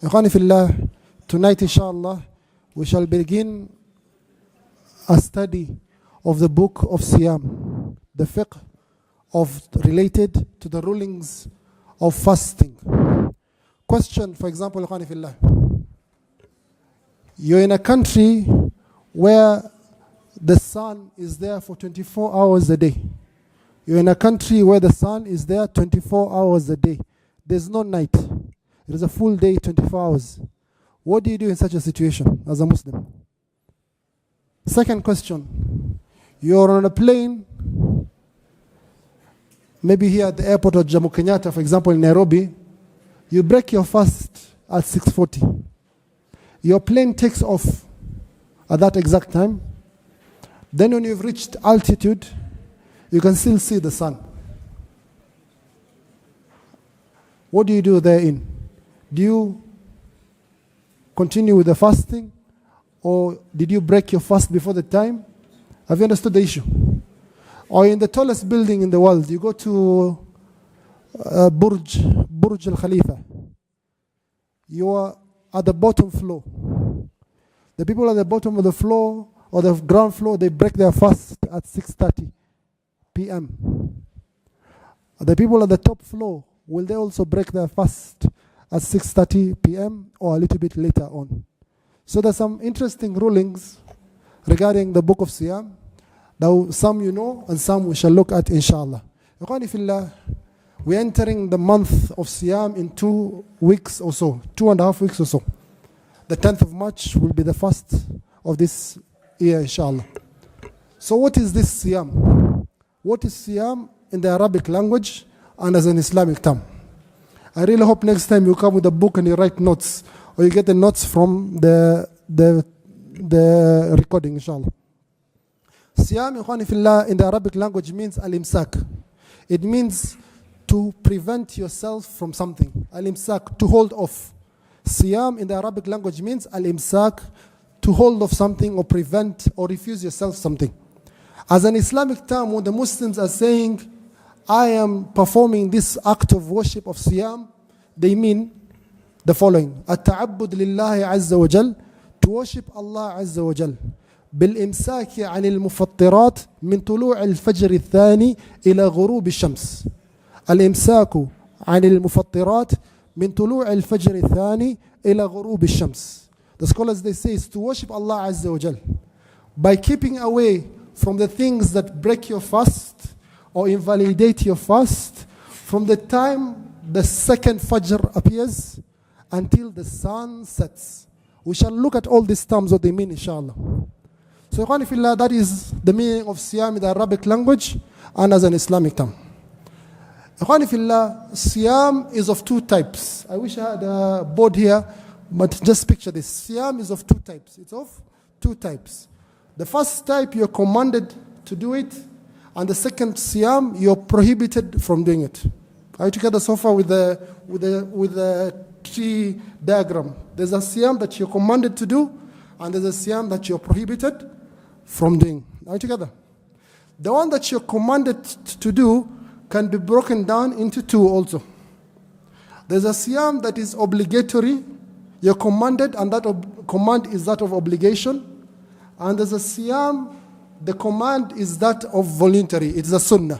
Ikhwani fillah, tonight inshallah we shall begin a study of the book of Siyam, the fiqh related to the rulings of fasting. Question, for example, Ikhwani fillah, you're in a country where the sun is there for 24 hours a day. You're in a country where the sun is there 24 hours a day. There's no night. It is a full day, 24 hours. What do you do in such a situation as a Muslim? Second question. You're on a plane, maybe here at the airport of Jomo Kenyatta, for example, in Nairobi. You break your fast at 6:40. Your plane takes off at that exact time. Then when you've reached altitude, you can still see the sun. What do you do therein? Do you continue with the fasting, or did you break your fast before the time? Have you understood the issue? Or in the tallest building in the world, you go to Burj Al Khalifa. You are at the bottom floor. The people at the bottom of the floor or the ground floor, they break their fast at 6:30 p.m. The people at the top floor, will they also break their fast at 6:30 p.m. or a little bit later on? So there's some interesting rulings regarding the book of Siyam. Now some you know and some we shall look at inshallah. Ikhwani fillah, we're entering the month of Siyam in 2 weeks or so, 2.5 weeks or so. The 10th of March will be the fast of this year inshallah. So what is this Siyam? What is Siyam in the Arabic language and as an Islamic term? I really hope next time you come with a book and you write notes, or you get the notes from the recording, inshallah. Siyam, ikhwani fillah, in the Arabic language means al-imsak. It means to prevent yourself from something. Al-imsak, to hold off. Siyam in the Arabic language means al-imsak, to hold off something or prevent or refuse yourself something. As an Islamic term, when the Muslims are saying, I am performing this act of worship of Siyam, they mean the following. At-ta'abbud lillahi azza wa jal, to worship Allah azza wa jal. بالإمساك عن المفطرات من طلوع الفجر الثاني إلى غروب الشمس. الإمساك عن المفطرات من طلوع الفجر الثاني إلى غروب الشمس. The scholars, they say, is to worship Allah azza wa jal by keeping away from the things that break your fast or invalidate your fast from the time the second Fajr appears until the sun sets. We shall look at all these terms, what they mean, inshallah. So, ikhwani fillah, that is the meaning of Siyam in the Arabic language and as an Islamic term. Ikhwani fillah, Siyam is of two types. I wish I had a board here, but just picture this. Siyam is of two types. It's of two types. The first type, you're commanded to do it, and the second Siyam, you're prohibited from doing it. Are you together so far with the tree diagram? There's a Siyam that you're commanded to do, and there's a Siyam that you're prohibited from doing. Are you together? The one that you're commanded to do can be broken down into two also. There's a Siyam that is obligatory, you're commanded, and that command is that of obligation. And there's a Siyam, the command is that of voluntary, it's a Sunnah.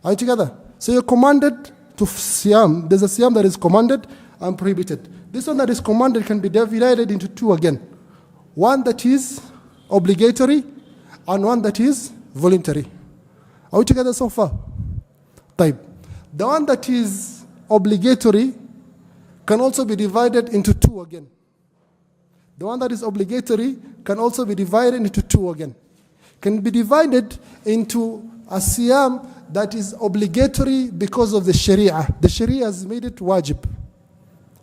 Are you together? So you're commanded to Siyam. There's a Siyam that is commanded and prohibited. This one that is commanded can be divided into two again. One that is obligatory and one that is voluntary. Are we together so far? Type. The one that is obligatory can also be divided into two again. The one that is obligatory can also be divided into two again. Can be divided into a Siyam that is obligatory because of the Sharia. The Sharia has made it wajib.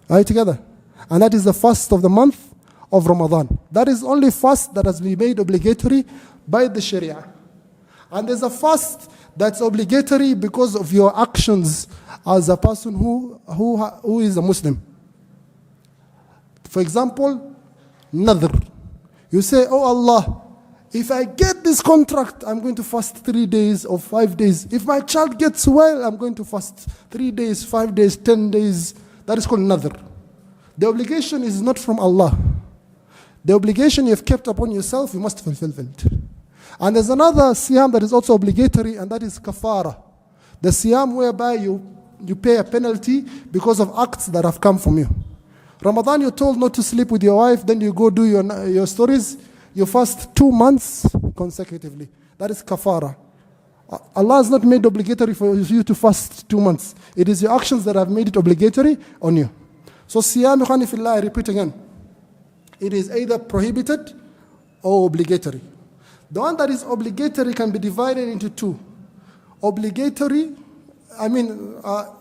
Are you together? And that is the fast of the month of Ramadan. That is only fast that has been made obligatory by the Sharia. And there's a fast that's obligatory because of your actions as a person who is a Muslim. For example, nadhr. You say, oh Allah, if I get this contract, I'm going to fast 3 days or 5 days. If my child gets well, I'm going to fast 3 days, 5 days, 10 days. That is called nadhr. The obligation is not from Allah. The obligation you have kept upon yourself, you must fulfill it. And there's another siyam that is also obligatory, and that is kafara. The siyam whereby you pay a penalty because of acts that have come from you. Ramadan, you're told not to sleep with your wife, then you go do your stories. You fast 2 months consecutively. That is kafara. Allah has not made obligatory for you to fast 2 months. It is your actions that have made it obligatory on you. So siyam, ikhwani fillah, I repeat again. It is either prohibited or obligatory. The one that is obligatory can be divided into two. Obligatory,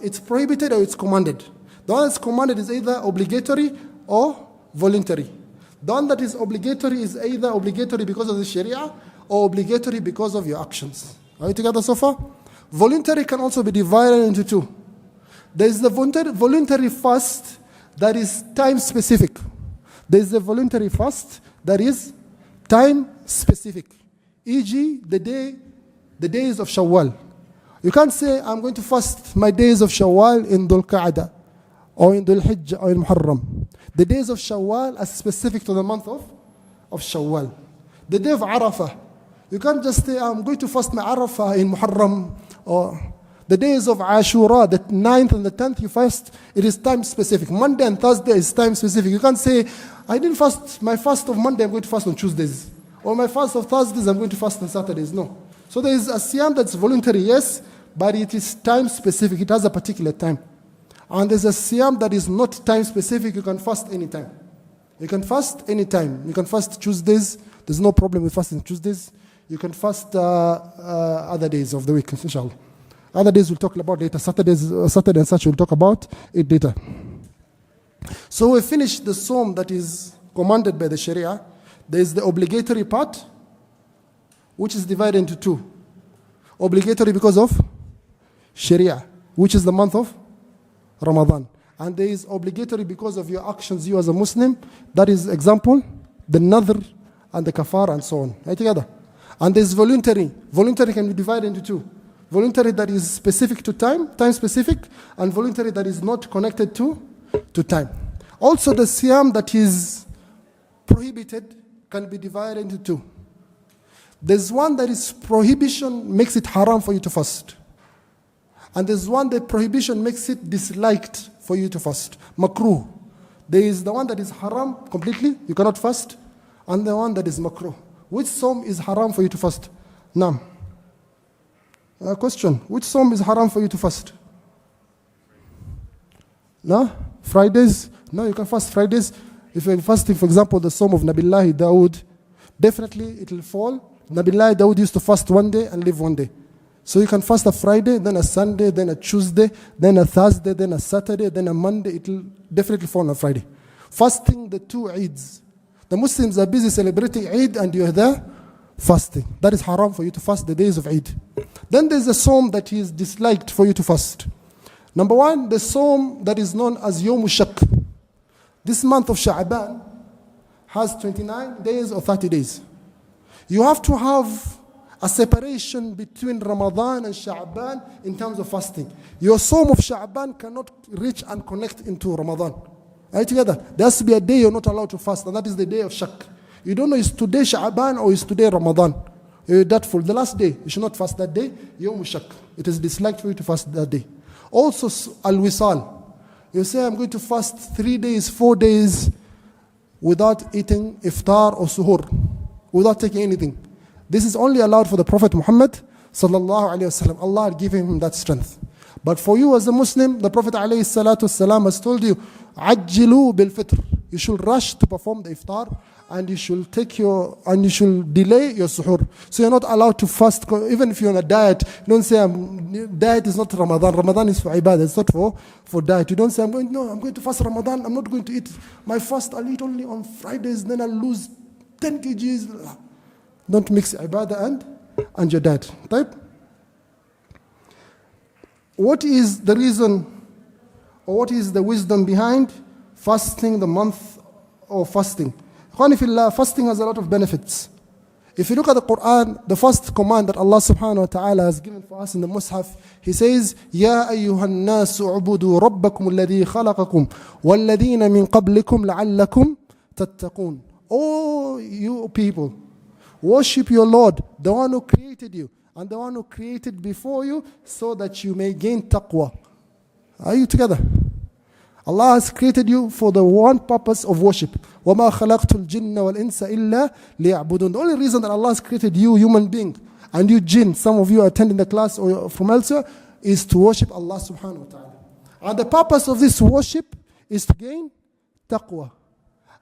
it's prohibited or it's commanded. The one that's commanded is either obligatory or voluntary. The one that is obligatory is either obligatory because of the Sharia or obligatory because of your actions. Are we together so far? Voluntary can also be divided into two. There is the voluntary fast that is time specific. There is the voluntary fast that is time specific. E.g., the days of Shawwal. You can't say, I'm going to fast my days of Shawwal in Dhul Qa'dah or in Dhul Hijjah or in Muharram. The days of Shawwal are specific to the month of Shawwal. The day of Arafah. You can't just say, I'm going to fast my Arafah in Muharram. Or the days of Ashura, the 9th and the 10th, you fast. It is time specific. Monday and Thursday is time specific. You can't say, I didn't fast my fast of Monday, I'm going to fast on Tuesdays. Or my fast of Thursdays, I'm going to fast on Saturdays. No. So there is a siyam that's voluntary, yes, but it is time specific. It has a particular time. And there's a siyam that is not time specific. You can fast anytime. You can fast anytime. You can fast Tuesdays. There's no problem with fasting Tuesdays. You can fast other days of the week, inshallah. Other days we'll talk about later. Saturday and such we'll talk about it later. So we finished the Sawm that is commanded by the Sharia. There is the obligatory part, which is divided into two. Obligatory because of Sharia, which is the month of Ramadan. And there is obligatory because of your actions, you as a Muslim. That is example, the nadhr and the kafar and so on. Right together? And there is voluntary. Voluntary can be divided into two. Voluntary that is specific to time specific, and voluntary that is not connected to time. Also the siyam that is prohibited can be divided into two. There's one that is prohibition makes it haram for you to fast. And there's one that prohibition makes it disliked for you to fast. Makruh. There is the one that is haram completely, you cannot fast, and the one that is makruh. Which Sawm is haram for you to fast? Naam. Question. Which Sawm is haram for you to fast? No? Fridays? No, you can fast Fridays. If you're fasting, for example, the Sawm of Nabillahi Dawood, definitely it will fall. Nabillahi Dawood used to fast one day and live one day. So you can fast a Friday, then a Sunday, then a Tuesday, then a Thursday, then a Saturday, then a Monday. It will definitely fall on a Friday. Fasting the two Eids. The Muslims are busy celebrating Eid and you're there fasting. That is haram for you to fast the days of Eid. Then there's a Sawm that is disliked for you to fast. Number one, the Sawm that is known as Yawm Shak. This month of Sha'ban has 29 days or 30 days. You have to have a separation between Ramadan and Sha'ban in terms of fasting. Your Sawm of Sha'ban cannot reach and connect into Ramadan. Are you together? There has to be a day you're not allowed to fast, and that is the day of Shak. You don't know is today Sha'ban or is today Ramadan. You're doubtful. The last day, you should not fast that day. Yawm Shak. It is disliked for you to fast that day. Also, Al-Wisal. You say, I'm going to fast 3 days, 4 days without eating iftar or suhoor, without taking anything. This is only allowed for the Prophet Muhammad sallallahu alaihi wasallam. Allah giving him that strength. But for you as a Muslim, the Prophet alayhi salatu wasalam has told you, Ajjilu bil fitr. You should rush to perform the iftar, and you should delay your suhoor. So you're not allowed to fast, even if you're on a diet. You don't say, diet is not Ramadan. Ramadan is for ibadah, it's not for diet. You don't say, I'm going to fast Ramadan, I'm not going to eat. My fast, I'll eat only on Fridays, then I'll lose 10 kgs. Don't mix ibadah and your diet. Type. What is the reason, or what is the wisdom behind fasting the month of fasting? Fasting has a lot of benefits. If you look at the Quran, the first command that Allah subhanahu wa ta'ala has given for us in the Mus'haf, He says, يَا أَيُّهَا النَّاسُ اعْبُدُوا رَبَّكُمُ الَّذِي خَلَقَكُمْ وَالَّذِينَ مِنْ قَبْلِكُمْ لَعَلَّكُمْ تَتَّقُونَ. Oh, you people, worship your Lord, the one who created you, and the one who created before you, so that you may gain taqwa. Are you together? Allah has created you for the one purpose of worship. وَمَا خَلَقْتُ الْجِنَّ وَالْإِنسَ إِلَّا لِيَعْبُدُونَ. The only reason that Allah has created you, human being, and you jinn, some of you are attending the class or from elsewhere, is to worship Allah subhanahu wa ta'ala. And the purpose of this worship is to gain taqwa.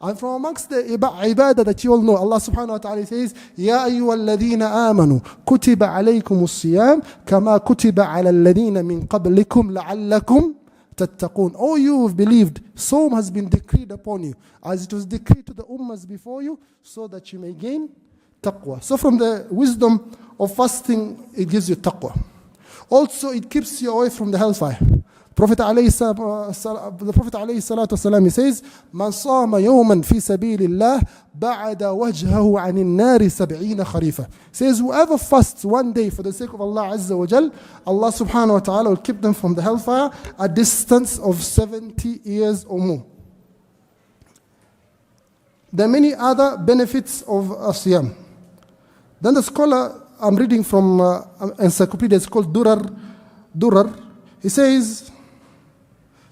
And from amongst the ibadah that you all know, Allah subhanahu wa ta'ala says, يَا أَيُّهَا الَّذِينَ آمَنُوا كُتِبَ عَلَيْكُمُ الصِّيَامُ كَمَا كُتِبَ عَلَى الَّذِينَ مِنْ قَبْلِكُمْ لَعَلَّكُمْ تَتَّقُونَ. Oh, you have believed, Psalm has been decreed upon you, as it was decreed to the ummahs before you, so that you may gain taqwa. So from the wisdom of fasting, it gives you taqwa. Also, it keeps you away from the hellfire. The Prophet ﷺ, he says, "Man sama yawman fi sabilillah ba'ada wajhahu 'anil nari 70 kharifa." Says whoever fasts one day for the sake of Allah Azza wa Jal, Allah subhanahu wa ta'ala will keep them from the hellfire a distance of 70 years or more. There are many other benefits of Siyam. Then the scholar I'm reading from encyclopedia, it's called Durar. He says,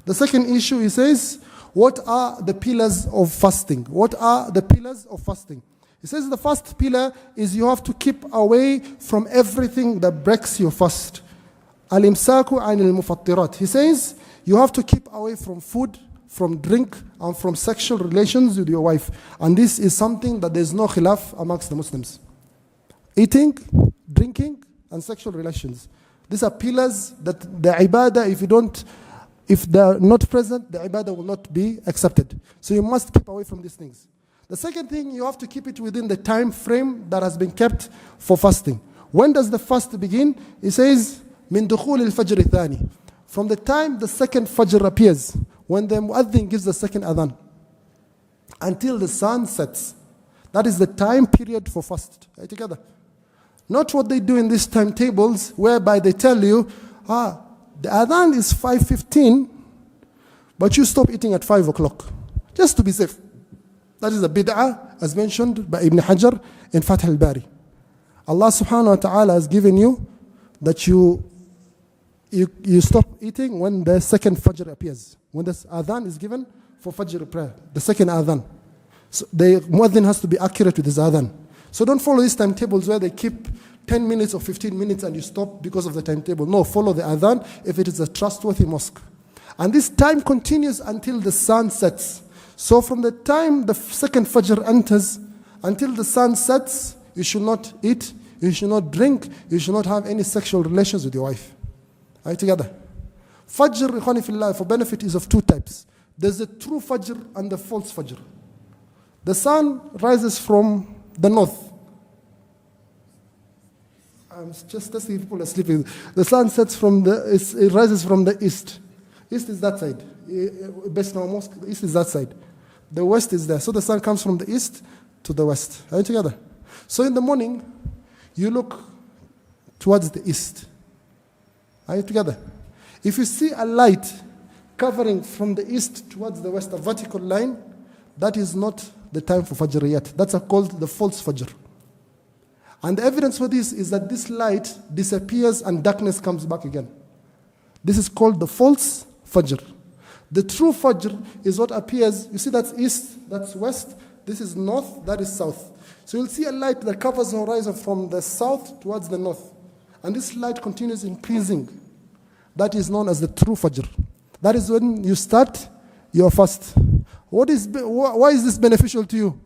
the second issue, he says, what are the pillars of fasting? What are the pillars of fasting? He says the first pillar is you have to keep away from everything that breaks your fast. Al-imsaku anil mufattirat. He says you have to keep away from food, from drink, and from sexual relations with your wife. And this is something that there's no khilaf amongst the Muslims. Eating, drinking, and sexual relations. These are pillars that the ibadah, if they're not present, the ibadah will not be accepted. So you must keep away from these things. The second thing, you have to keep it within the time frame that has been kept for fasting. When does the fast begin? It says, min dukhul al-fajr thani. From the time the second fajr appears, when the muaddin gives the second adhan, until the sun sets. That is the time period for fast. Are you together? Not what they do in these timetables, whereby they tell you, the adhan is 5:15, but you stop eating at 5 o'clock, just to be safe. That is a bid'ah, as mentioned by Ibn Hajar in Fath al-Bari. Allah subhanahu wa ta'ala has given you that you stop eating when the second fajr appears. When the adhan is given for fajr prayer, the second adhan. So the muaddin has to be accurate with his adhan. So don't follow these timetables where they keep 10 minutes or 15 minutes and you stop because of the timetable. No, follow the adhan if it is a trustworthy mosque. And this time continues until the sun sets. So from the time the second fajr enters until the sun sets, you should not eat, you should not drink, you should not have any sexual relations with your wife. Are you together? Fajr, ikhwani fillah, for benefit, is of two types. There's the true fajr and the false fajr. The sun rises from the north. I'm just testing people are sleeping. The sun sets it rises from the east. East is that side. Best now mosque, the east is that side. The west is there. So the sun comes from the east to the west. Are you together? So in the morning, you look towards the east. Are you together? If you see a light covering from the east towards the west, a vertical line, that is not the time for Fajr yet. That's called the false Fajr. And the evidence for this is that this light disappears and darkness comes back again. This is called the false Fajr. The true Fajr is what appears. You see, that's east, that's west, this is north, that is south. So you'll see a light that covers the horizon from the south towards the north. And this light continues increasing. That is known as the true Fajr. That is when you start your fast. Why is this beneficial to you?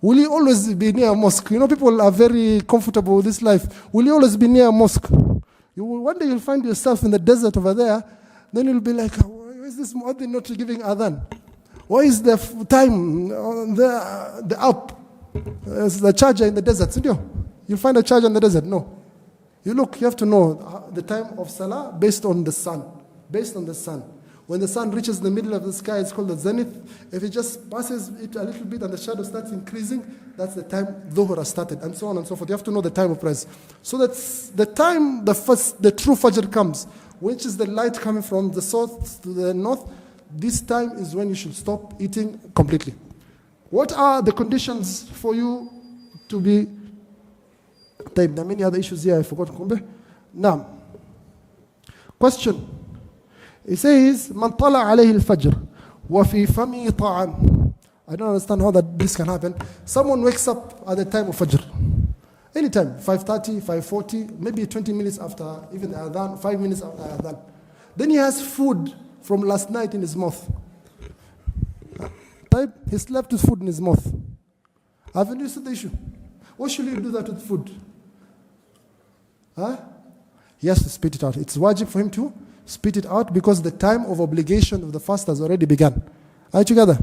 Will you always be near a mosque? You know, people are very comfortable with this life. Will you always be near a mosque? One day you'll find yourself in the desert over there. Then you'll be like, why is this muaddin not giving adhan? Why is the time, the up? There's the charger in the desert. You'll find a charger in the desert. No. You have to know the time of salah based on the sun. Based on the sun. When the sun reaches the middle of the sky, it's called the zenith. If it just passes it a little bit and the shadow starts increasing, that's the time Dhuhr has started, and so on and so forth. You have to know the time of prayers. So that's the time the true Fajr comes, which is the light coming from the south to the north. This time is when you should stop eating completely. What are the conditions for you to be... There are many other issues here, I forgot. Now, question. It says, "Man tala alayhi al-fajr, wa fi fami ta'am." I don't understand how this can happen. Someone wakes up at the time of Fajr. Anytime, 5:30, 5:40, maybe 20 minutes after even the adhan, 5 minutes after the adhan. Then he has food from last night in his mouth. He slept with food in his mouth. Haven't you seen the issue? What should you do that with food? He has to spit it out. It's wajib for him to spit it out because the time of obligation of the fast has already begun. Are you together?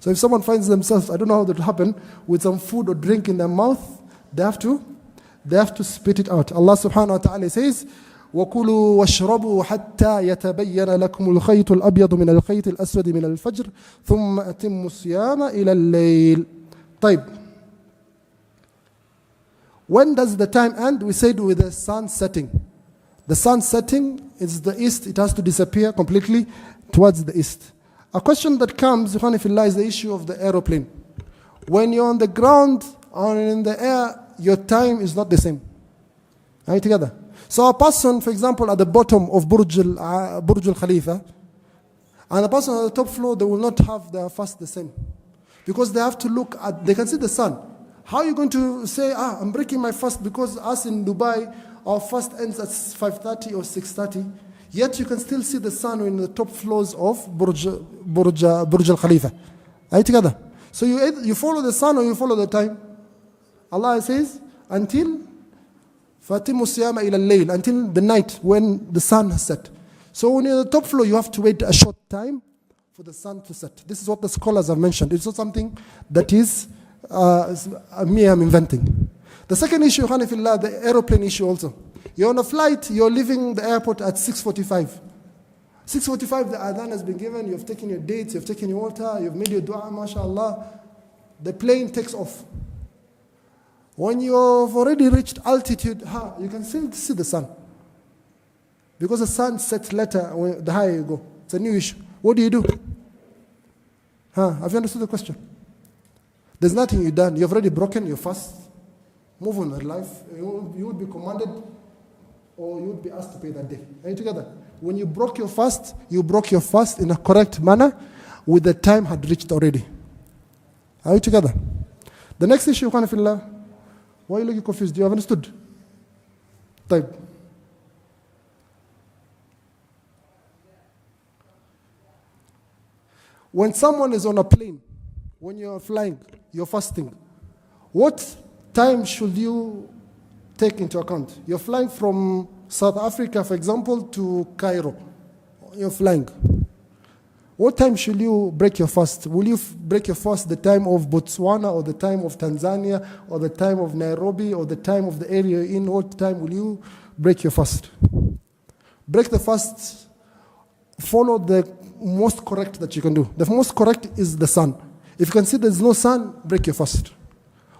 So if someone finds themselves, I don't know how that will happen, with some food or drink in their mouth, they have to spit it out. Allah subhanahu wa ta'ala says, وَكُلُوا وَاشْرَبُوا حَتَّى يَتَبَيَّنَ لَكُمُ الْخَيْطُ الْأَبْيَضُ مِنَ الْخَيْطِ الْأَسْوَدِ مِنَ الْفَجْرِ ثُمَّ أَتِمُّوا الصِّيَامَ إِلَى اللَّيْلِ. طيب. When does the time end? We said with the sun setting. The sun setting is the east. It has to disappear completely towards the east. A question that comes, is the issue of the aeroplane. When you're on the ground or in the air, your time is not the same. Are you together? So a person, for example, at the bottom of Burj Al Khalifa, and a person on the top floor, they will not have their fast the same. Because they have to look at, they can see the sun. How are you going to say, I'm breaking my fast because us in Dubai, our fast ends at 5:30 or 6:30, yet you can still see the sun in the top floors of Burj Al Khalifa. Are you together? So you follow the sun or you follow the time? Allah says, until Fatimu Siyama ila al-layl, until the night when the sun has set. So when you're on the top floor, you have to wait a short time for the sun to set. This is what the scholars have mentioned. It's not something that is me, I'm inventing. The second issue, the aeroplane issue also. You're on a flight, you're leaving the airport at 6:45. 6:45, the adhan has been given, you've taken your dates, you've taken your water, you've made your dua, mashallah. The plane takes off. When you've already reached altitude, you can still see the sun. Because the sun sets later, the higher you go. It's a new issue. What do? Have you understood the question? There's nothing you've done. You've already broken your fast. Move on with life. You would be commanded or you would be asked to pay that day. Are you together? When you broke your fast in a correct manner with the time had reached already. Are you together? The next issue, why are you looking confused? Do you have understood? Type. When someone is on a plane, when you're flying, you're fasting, what time should you take into account? You're flying from South Africa, for example, to Cairo. You're flying. What time should you break your fast? Will you break your fast the time of Botswana or the time of Tanzania or the time of Nairobi or the time of the area you're in? What time will you break your fast? Break the fast. Follow the most correct that you can do. The most correct is the sun. If you can see there's no sun, break your fast.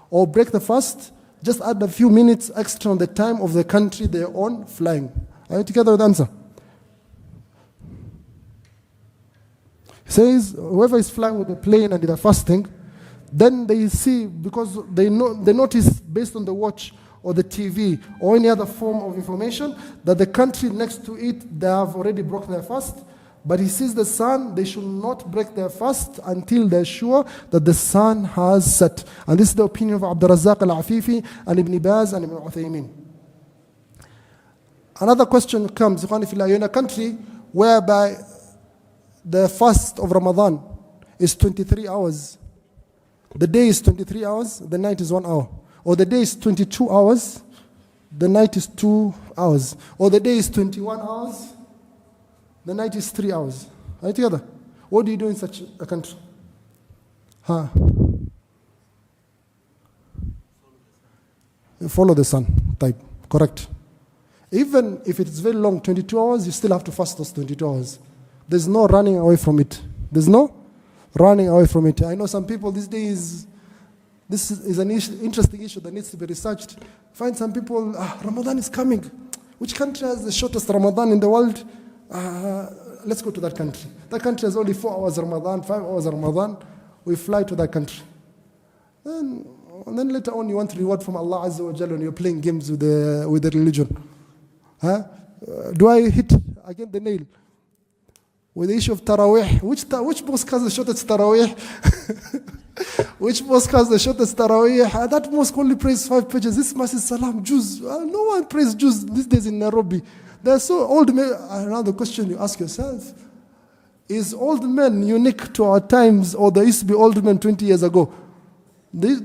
Or break the fast, just add a few minutes extra on the time of the country they're on flying. Are you together with the answer? He says, whoever is flying with a plane and they're fasting, then they see, because they notice based on the watch or the TV or any other form of information that the country next to it, they have already broken their fast. But he sees the sun, they should not break their fast until they're sure that the sun has set. And this is the opinion of Abdul Razzaq al-Afifi and Ibn Baz and Ibn Uthaymin. Another question comes, you're in a country whereby the fast of Ramadan is 23 hours. The day is 23 hours, the night is 1 hour. Or the day is 22 hours, the night is 2 hours. Or the day is 21 hours, the night is 3 hours. Are you together? What do you do in such a country? You follow the sun type. Correct. Even if it's very long, 22 hours, you still have to fast those 22 hours. There's no running away from it. There's no running away from it. I know some people these days, this is an interesting issue that needs to be researched. Find some people, Ramadan is coming. Which country has the shortest Ramadan in the world? Let's go to that country. That country has only 4 hours Ramadan, 5 hours Ramadan. We fly to that country. And then later on you want reward from Allah Azza wa Jalla when you're playing games with the religion. Do I hit again the nail? With the issue of Taraweeh, which mosque has the shortest Taraweeh? Which mosque has the shortest Taraweeh? That mosque only prays 5 pages. This mosque is Salam, Juz. No one prays Juz these days in Nairobi. They're so old men. Now the question you ask yourself, is old men unique to our times, or there used to be old men 20 years ago? There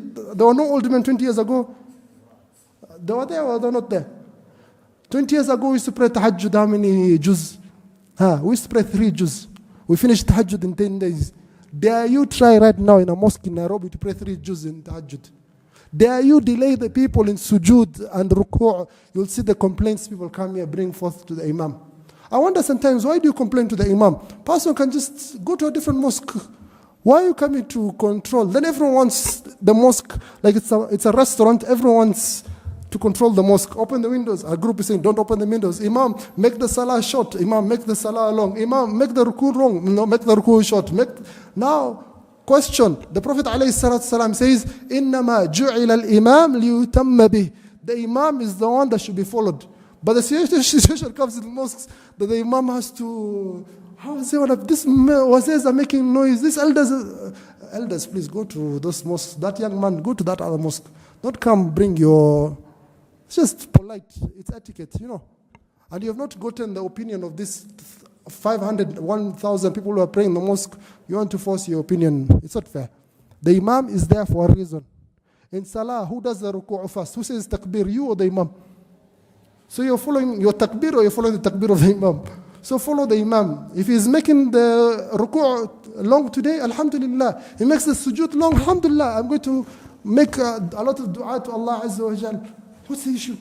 were no old men 20 years ago. They were there or they were not there? 20 years ago we used to pray tahajjud how many juz? We used to pray 3 juz. We finished tahajjud in 10 days. Dare you try right now in a mosque in Nairobi to pray 3 juz in tahajjud? Dare you delay the people in sujood and ruku'? You'll see the complaints people come here bring forth to the imam. I wonder sometimes, why do you complain to the imam? Person can just go to a different mosque. Why are you coming to control? Then everyone wants the mosque, like it's a restaurant, everyone wants to control the mosque. Open the windows. Our group is saying, don't open the windows. Imam, make the salah short. Imam, make the salah long. Imam, make the ruku long. No, make the ruku short. Now, question. The Prophet ﷺ says, إِنَّمَا جُعِلَ الْإِمَامِ لِيُتَمَّ بِهِ. The imam is the one that should be followed. But the situation comes in mosques that the imam has to, this wazes are making noise. These elders, please go to those mosques. That young man, go to that other mosque. Don't come bring your, it's just polite. It's etiquette, And you have not gotten the opinion of this 500, 1,000 people who are praying in the mosque. You want to force your opinion. It's not fair. The imam is there for a reason. In salah, who does the ruku' first? Who says takbir, you or the imam? So you're following your takbir or you're following the takbir of the imam? So follow the imam. If he's making the ruku' long today, alhamdulillah. He makes the sujood long, alhamdulillah. I'm going to make a lot of dua to Allah Azza wa Jal. What's the issue?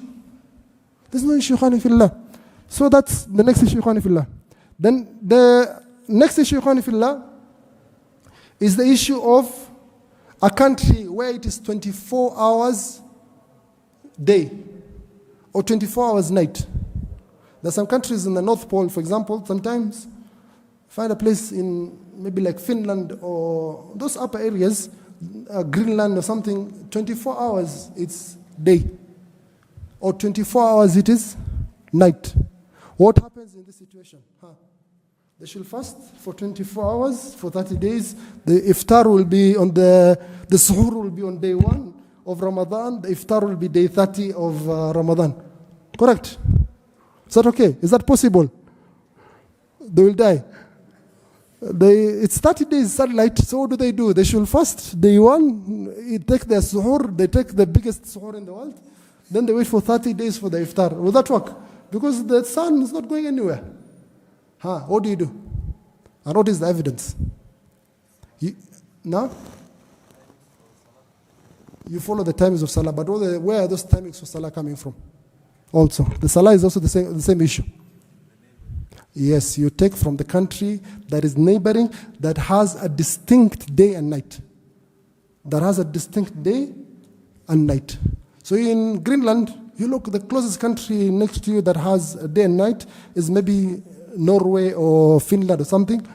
There's no issue, khani fillah. So that's the next issue, khani fillah. Then the next issue, khani fillah, is the issue of a country where it is 24 hours day or 24 hours night. There are some countries in the North Pole, for example, sometimes find a place in maybe like Finland or those upper areas, Greenland or something, 24 hours it's day or 24 hours it is night. What happens in this situation? They should fast for 24 hours, for 30 days. The iftar will be on the suhoor will be on day 1 of Ramadan. The iftar will be day 30 of Ramadan. Correct? Is that okay? Is that possible? They will die. It's 30 days sunlight, so what do? They should fast day 1, they take their suhoor, they take the biggest suhoor in the world, then they wait for 30 days for the iftar. Will that work? Because the sun is not going anywhere. What do you do? And what is the evidence? Now? You follow the timings of Salah, but where are those timings of Salah coming from? Also, the Salah is also the same issue. Yes, you take from the country that is neighboring, that has a distinct day and night. That has a distinct day and night. So in Greenland, you look, the closest country next to you that has a day and night is maybe Norway or Finland or something.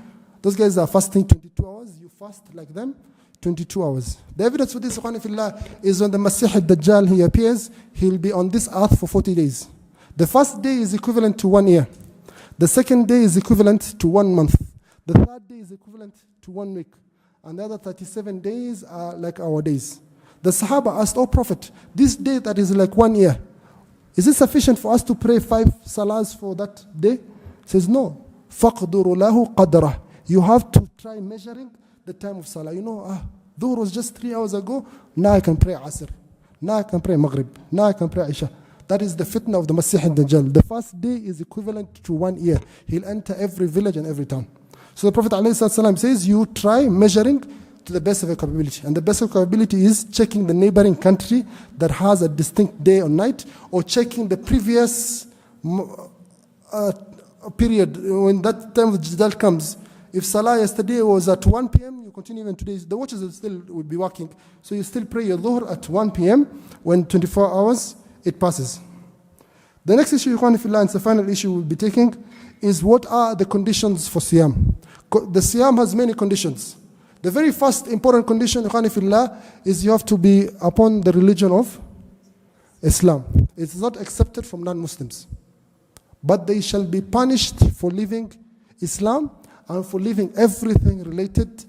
Those guys are fasting 22 hours. You fast like them, 22 hours. The evidence for this, is when the Masih al-Dajjal, he appears, he'll be on this earth for 40 days. The first day is equivalent to 1 year. The second day is equivalent to 1 month. The third day is equivalent to 1 week. And the other 37 days are like our days. The Sahaba asked, "Oh Prophet, this day that is like 1 year, is it sufficient for us to pray 5 salahs for that day?" He says, "No. فَقْدُرُ لَهُ قَدْرَهُ." You have to try measuring the time of salah. Dhuhr was just 3 hours ago. Now I can pray Asr. Now I can pray Maghrib. Now I can pray Isha. That is the fitna of the Masih al-Dajjal. The first day is equivalent to 1 year. He'll enter every village and every town. So the Prophet ﷺ says, you try measuring to the best of your capability. And the best of capability is checking the neighboring country that has a distinct day or night, or checking the previous period, when that time of Jidal comes, if Salah yesterday was at 1 p.m., you continue even today, the watches will be working. So you still pray your Dhuhr at 1 p.m. when 24 hours it passes. The next issue, Ikhwan Fillah, and the final issue we'll be taking, is what are the conditions for Siyam? The Siyam has many conditions. The very first important condition, Ikhwan Fillah, is you have to be upon the religion of Islam. It's not accepted from non-Muslims. But they shall be punished for leaving Islam and for leaving everything related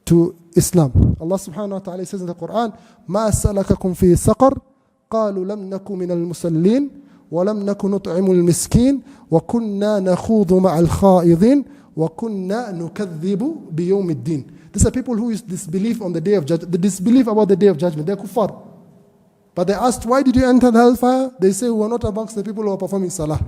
to Islam. Allah subhanahu wa ta'ala says in the Quran, مَا سَلَكَكُمْ فِي سَقَرْ قَالُوا لَمْ نَكُ مِنَ الْمُسَلِّينَ وَلَمْ نَكُ نُطْعِمُ الْمِسْكِينَ وَكُنَّا نَخُوضُ مَعَ الْخَائِضِينَ وَكُنَّا نُكَذِّبُ بِيَوْمِ الدِّينِ. These are people who disbelieve on the day of judgment. They disbelieve about the day of judgment. They're kuffar. But they asked, why did you enter the hellfire? They say, we were not amongst the people who are performing salah.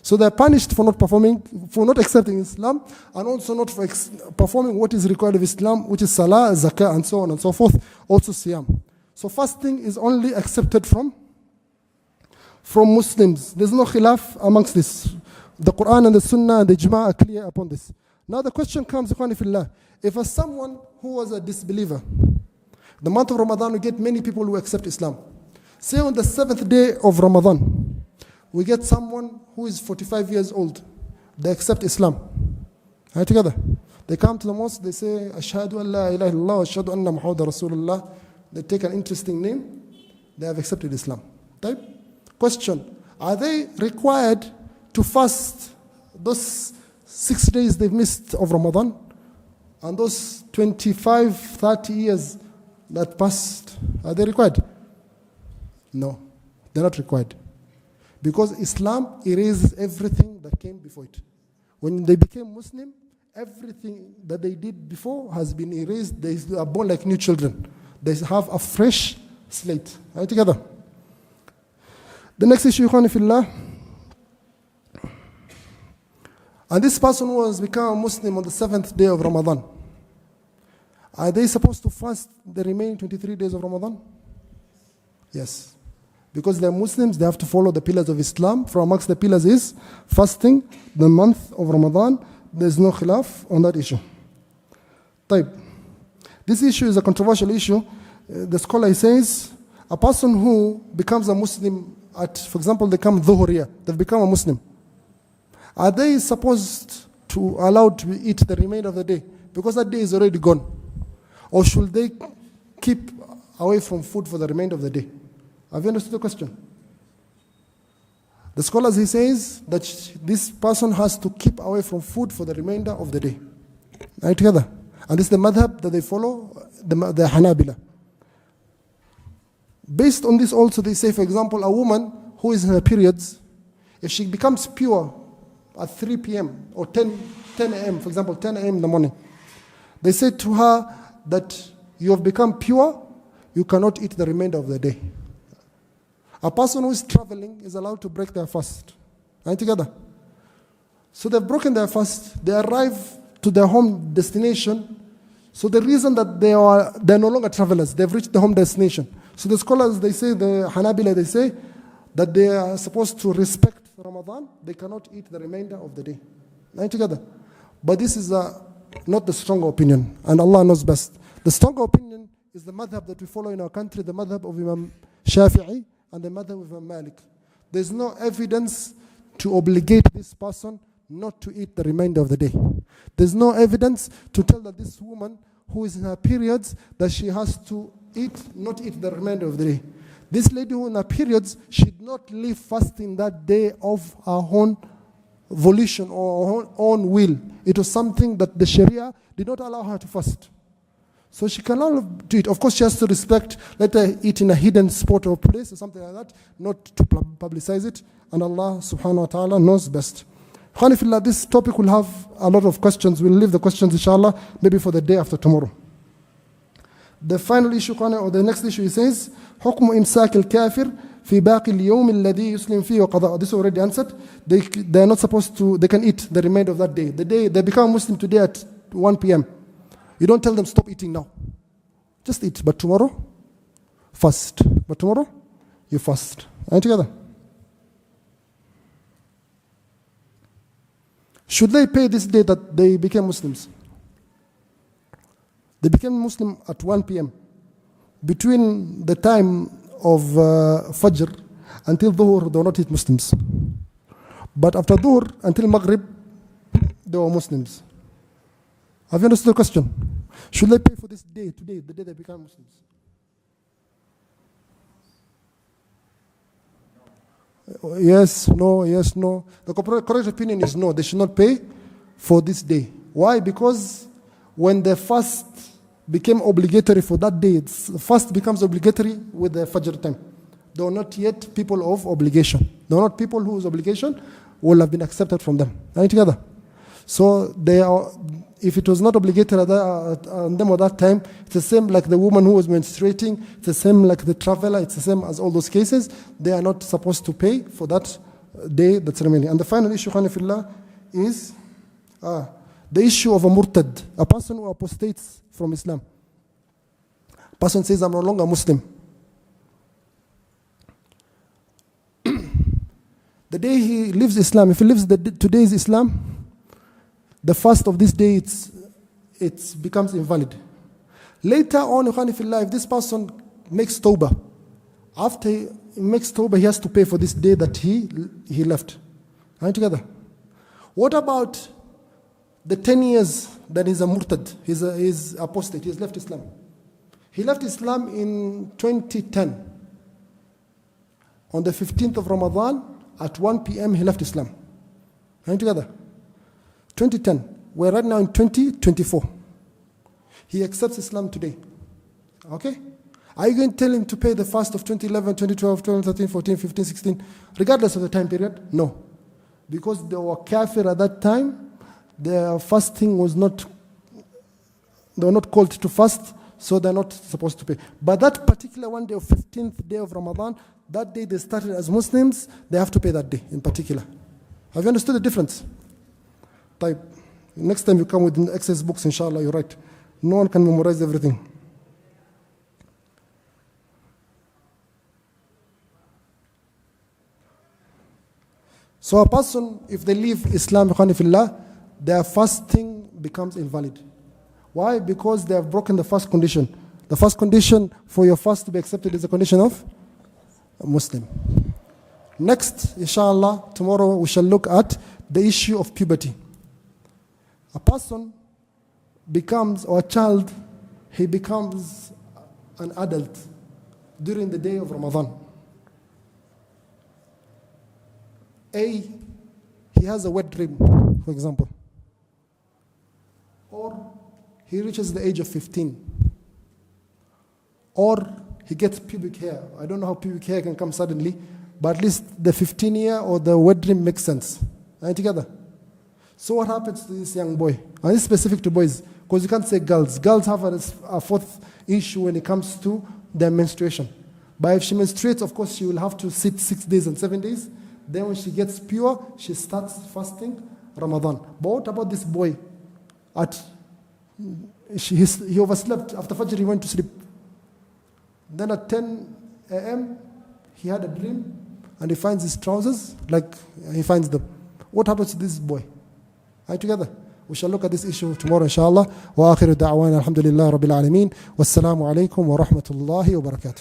So they're punished for not accepting Islam, and also not for performing what is required of Islam, which is salah, zakah, and so on and so forth, also siyam. So fasting is only accepted from Muslims. There's no khilaf amongst this. The Quran and the Sunnah and the Ijma' are clear upon this. Now the question comes, Ikhwani Fillah, if someone who was a disbeliever, the month of Ramadan, we get many people who accept Islam. Say on the 7th day of Ramadan, we get someone who is 45 years old. They accept Islam. Right, together. They come to the mosque, they say, Ashhadu an la ilaha illallah, Ashhadu anna Muhammadan Rasulullah. They take an interesting name. They have accepted Islam. Type. Question. Are they required to fast those 6 days they've missed of Ramadan? And those 25, 30 years that passed, are they required? No, they're not required. Because Islam erases everything that came before it. When they became Muslim, everything that they did before has been erased. They are born like new children. They have a fresh slate. Are we together? The next issue, Ikhwani Fillah. And this person who has become a Muslim on the 7th day of Ramadan, are they supposed to fast the remaining 23 days of Ramadan? Yes. Because they're Muslims, they have to follow the pillars of Islam. From amongst the pillars is fasting the month of Ramadan. There's no khilaf on that issue. Type. This issue is a controversial issue. The scholar says, a person who becomes a Muslim for example, they come Dhuhr, they've become a Muslim. Are they supposed to allow to eat the remainder of the day? Because that day is already gone. Or should they keep away from food for the remainder of the day? Have you understood the question? The scholars, he says that this person has to keep away from food for the remainder of the day. Are you together? And this is the madhab that they follow, the Hanabila. Based on this also, they say, for example, a woman who is in her periods, if she becomes pure at 3 p.m. or 10 a.m., for example, 10 a.m. in the morning, they say to her that you have become pure, you cannot eat the remainder of the day. A person who is traveling is allowed to break their fast. Are you together? So they've broken their fast. They arrive to their home destination. So the reason that they're no longer travelers, they've reached the home destination. So the scholars, they say, the Hanabila, they say that they are supposed to respect Ramadan. They cannot eat the remainder of the day. Are you together? But this is not the stronger opinion, and Allah knows best. The stronger opinion is the madhab that we follow in our country, the madhab of Imam Shafi'i and the madhab of Imam Malik. There's no evidence to obligate this person not to eat the remainder of the day. There's no evidence to tell that this woman who is in her periods that she has to not eat the remainder of the day. This lady who in her periods should not leave fasting that day of her own volition or her own will. It was something that the Sharia did not allow her to fast. So she cannot do it. Of course, she has to respect, let her eat in a hidden spot or place or something like that, not to publicize it. And Allah subhanahu wa ta'ala knows best. Khanifillah, this topic will have a lot of questions. We'll leave the questions, inshallah, maybe for the day after tomorrow. The final issue, or the next issue, he says, حكم إمساك الكافر في باقي اليوم الذي يسلم فيه وقضاء. This is already answered. They are not supposed to, they can eat the remainder of that day. The day they become Muslim today at 1 p.m. You don't tell them stop eating now. Just eat. But tomorrow, fast. But tomorrow, you fast. Are you together? Should they pay this day that they became Muslims? They became Muslim at 1 p.m. Between the time of Fajr until Dhuhr, they were not yet Muslims. But after Dhuhr until Maghrib, they were Muslims. Have you understood the question? Should they pay for this day, today, the day they become Muslims? Yes, no, yes, no. The correct opinion is no, they should not pay for this day. Why? Because when the fast became obligatory for that day, fast becomes obligatory with the Fajr time. They were not yet people of obligation. They were not people whose obligation will have been accepted from them. Are you together? So they are, if it was not obligatory on them at that time, it's the same like the woman who was menstruating, it's the same like the traveler, it's the same as all those cases. They are not supposed to pay for that day that's remaining. And the final issue, Khanifillah, is the issue of a murtad, a person who apostates from Islam. A person says, I'm no longer Muslim. The day he lives Islam, if he lives today's Islam, the fast of this day, it becomes invalid. Later on, if this person makes tawbah, after he makes tawbah, he has to pay for this day that he left. Are you together? What about the 10 years that he's a murtad, he's apostate, he's left Islam? He left Islam in 2010. On the 15th of Ramadan, at 1 p.m., he left Islam. Are you together? 2010. We're right now in 2024. He accepts Islam today. Okay? Are you going to tell him to pay the fast of 2011, 2012, 2013, 14, 15, 16, regardless of the time period? No. Because they were kafir at that time, their fasting was not, they were not called to fast, so they're not supposed to pay. But that particular one day of 15th day of Ramadan, that day they started as Muslims, they have to pay that day in particular. Have you understood the difference? Type. Next time you come with the excess books, inshallah, you're right. No one can memorize everything. So a person, if they leave Islam, their fasting becomes invalid. Why? Because they have broken the first condition. The first condition for your fast to be accepted is the condition of a Muslim. Next, inshallah, tomorrow we shall look at the issue of puberty. A person becomes, or a child, he becomes an adult during the day of Ramadan. He has a wet dream, for example. Or he reaches the age of 15. Or he gets pubic hair. I don't know how pubic hair can come suddenly, but at least the 15-year or the wet dream makes sense. Are you together? So what happens to this young boy? And this is specific to boys, because you can't say girls. Girls have a fourth issue when it comes to their menstruation. But if she menstruates, of course, she will have to sit 6 days and 7 days. Then when she gets pure, she starts fasting Ramadan. But what about this boy? He overslept. After Fajr, he went to sleep. Then at 10 a.m., he had a dream, and he finds his trousers, like he finds them. What happens to this boy? Are you together? We shall look at this issue tomorrow, inshallah. Wa akhiru da'wana alhamdulillah rabbil alameen. Wassalamu alaikum wa rahmatullahi wa barakatuh.